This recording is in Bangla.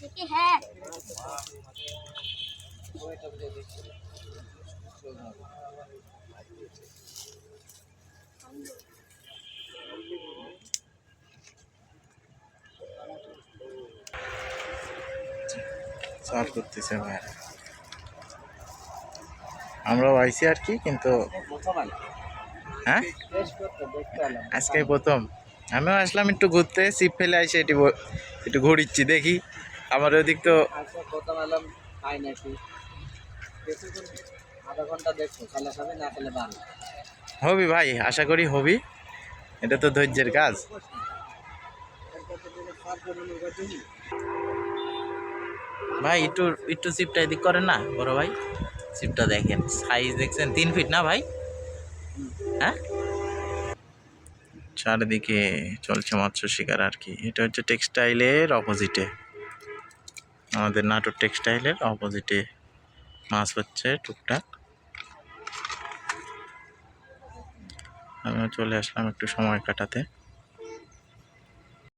देखिए है চার করতেছে ভাই, আমরাও আইছি আর কি, কিন্তু হ্যাঁ আজকে প্রথম আমিও আসলাম একটু ঘুরতে, ছিপ ফেলে আইসে একটু ঘুরিচ্ছি, দেখি আমার ওদিক তো প্রথম এলাম খাই নাকি আধা ঘন্টা দেখছো, খেলে খাবে না খেলে বান। হবি ভাই, আশা করি হবি, এটা তো ধৈর্যের কাজ। ভাই একটু একটু ছিপটা এদিক করেন না বড় ভাই, ছিপটা দেখেন, সাইজ দেখছেন 3 ফিট না ভাই? হ্যাঁ, চারিদিকে চলছে মৎস্য শিকার আর কি। এটা হচ্ছে টেক্সটাইলের অপোজিটে, আমাদের নাটোর টেক্সটাইলের অপোজিটে মাছ হচ্ছে টুকটাক। আমিও চলে আসলাম একটু সময় কাটাতে।